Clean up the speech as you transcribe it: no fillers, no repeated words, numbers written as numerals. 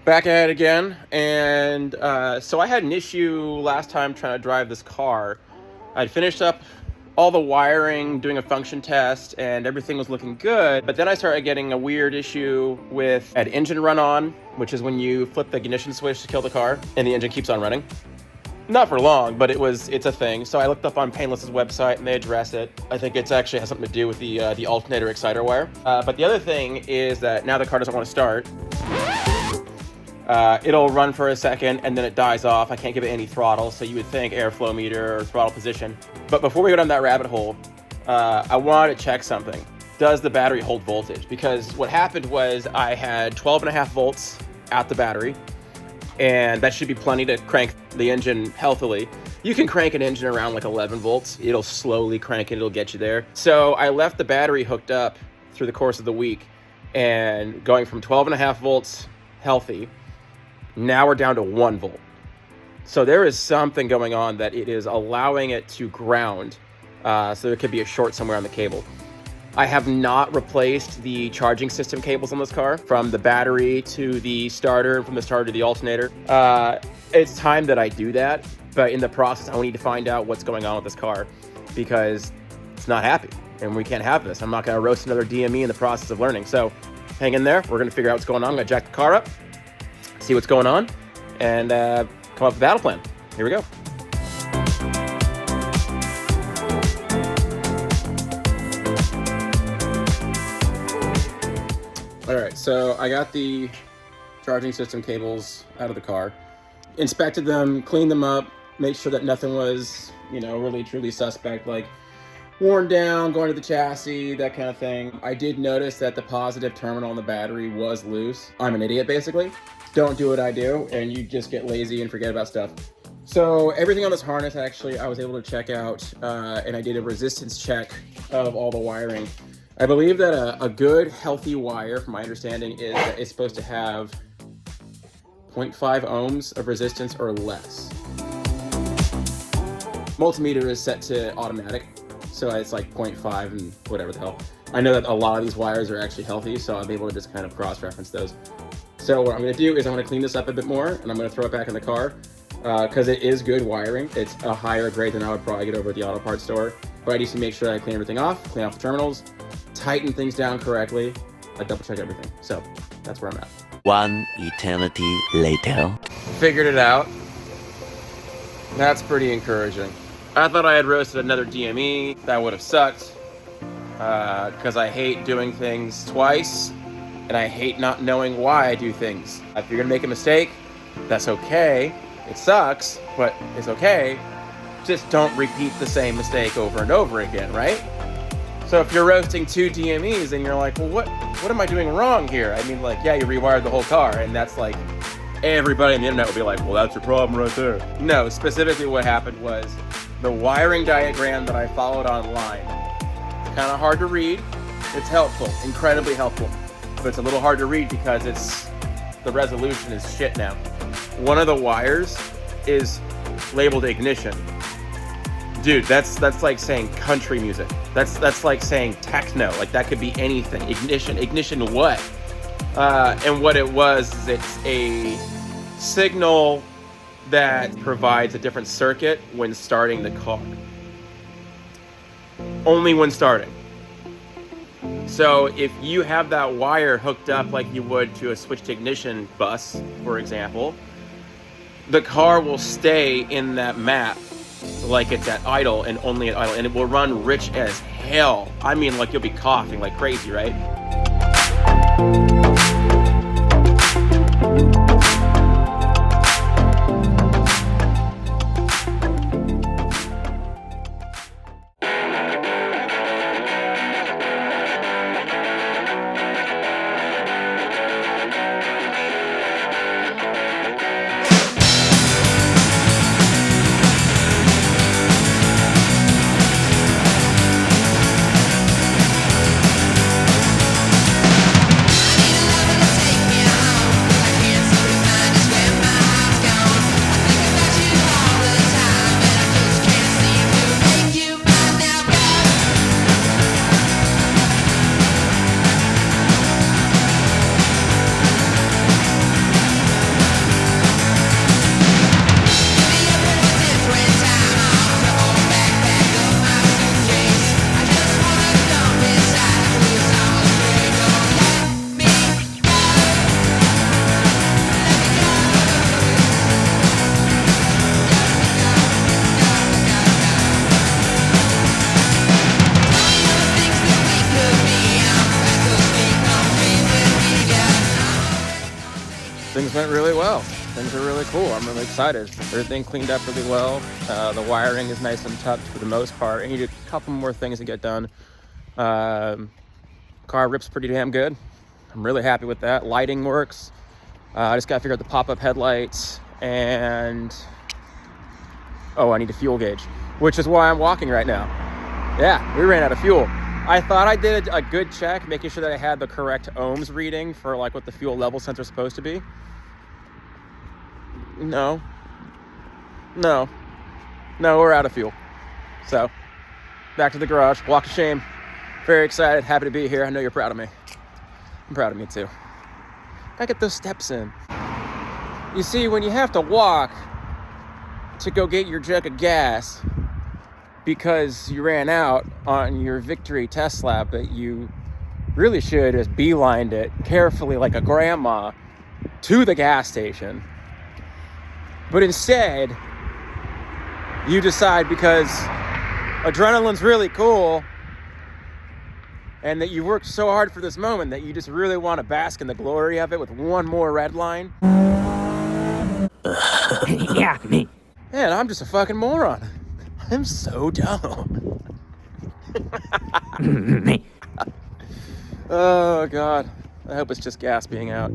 Back at it again, and so I had an issue last time trying to drive this car. I'd finished up all the wiring, doing a function test, and everything was looking good, but then I started getting a weird issue with an engine run on, which is when you flip the ignition switch to kill the car, and the engine keeps on running. Not for long, but it's a thing. So I looked up on Painless's website, and they address it. I think it actually has something to do with the alternator exciter wire. But the other thing is that now the car doesn't want to start. It'll run for a second and then it dies off. I can't give it any throttle, so you would think airflow meter or throttle position. But before we go down that rabbit hole, I wanted to check something. Does the battery hold voltage? Because what happened was I had 12.5 volts at the battery, and that should be plenty to crank the engine healthily. You can crank an engine around like 11 volts. It'll slowly crank it, it'll get you there. So I left the battery hooked up through the course of the week, and going from 12.5 volts healthy, now we're down to 1 volt. So there is something going on that it is allowing it to ground. So there could be a short somewhere on the cable. I have not replaced the charging system cables on this car, from the battery to the starter, and from the starter to the alternator. It's time that I do that, but in the process, I need to find out what's going on with this car, because it's not happy, and we can't have this. I'm not gonna roast another DME in the process of learning. So hang in there, we're gonna figure out what's going on. I'm gonna jack the car up, see what's going on, and come up with a battle plan. Here we go. All right, so I got the charging system cables out of the car, inspected them, cleaned them up, made sure that nothing was, really truly suspect, like worn down, going to the chassis, that kind of thing. I did notice that the positive terminal on the battery was loose. I'm an idiot, basically. Don't do what I do, and you just get lazy and forget about stuff. So everything on this harness, actually, I was able to check out, and I did a resistance check of all the wiring. I believe that a good, healthy wire, from my understanding, is that it's supposed to have 0.5 ohms of resistance or less. Multimeter is set to automatic, so it's like 0.5 and whatever the hell. I know that a lot of these wires are actually healthy, so I'm able to just kind of cross-reference those. So what I'm going to do is I'm going to clean this up a bit more, and I'm going to throw it back in the car, because it is good wiring. It's a higher grade than I would probably get over at the auto parts store. But I need to make sure that I clean everything off, clean off the terminals, tighten things down correctly. I double check everything. So that's where I'm at. One eternity later. Figured it out. That's pretty encouraging. I thought I had roasted another DME. That would have sucked, because I hate doing things twice, and I hate not knowing why I do things. If you're gonna make a mistake, that's okay. It sucks, but it's okay. Just don't repeat the same mistake over and over again, right? So if you're roasting 2 DMEs and you're like, well, what am I doing wrong here? I mean, like, yeah, you rewired the whole car, and that's like, everybody on the internet will be like, well, that's your problem right there. No, specifically what happened was the wiring diagram that I followed online. Kind of hard to read. It's helpful, incredibly helpful, but it's a little hard to read because the resolution is shit now. One of the wires is labeled ignition. Dude, that's like saying country music. That's like saying techno. Like, that could be anything. Ignition what? And what it was is it's a signal that provides a different circuit when starting the car. Only when starting. So if you have that wire hooked up like you would to a switched ignition bus, for example, the car will stay in that map like it's at idle and only at idle, and it will run rich as hell. I mean, like, you'll be coughing like crazy, right? things went really well. Things are really cool. I'm really excited. Everything cleaned up really well. The wiring is nice and tucked for the most part. I need a couple more things to get done. Car rips pretty damn good. I'm really happy with that. Lighting works. I just got to figure out the pop-up headlights, and I need a fuel gauge, which is why I'm walking right now. Yeah, we ran out of fuel. I thought I did a good check, making sure that I had the correct ohms reading for like what the fuel level sensor is supposed to be. No, we're out of fuel. So, back to the garage, walk of shame. Very excited, happy to be here. I know you're proud of me. I'm proud of me too. I get those steps in. You see, when you have to walk to go get your jug of gas because you ran out on your victory test lap, that you really should have just beelined it carefully like a grandma to the gas station. But instead, you decide, because adrenaline's really cool and that you worked so hard for this moment, that you just really want to bask in the glory of it with one more red line. Yeah, me. Man, I'm just a fucking moron. I'm so dumb. Me. Oh, God. I hope it's just gas being out.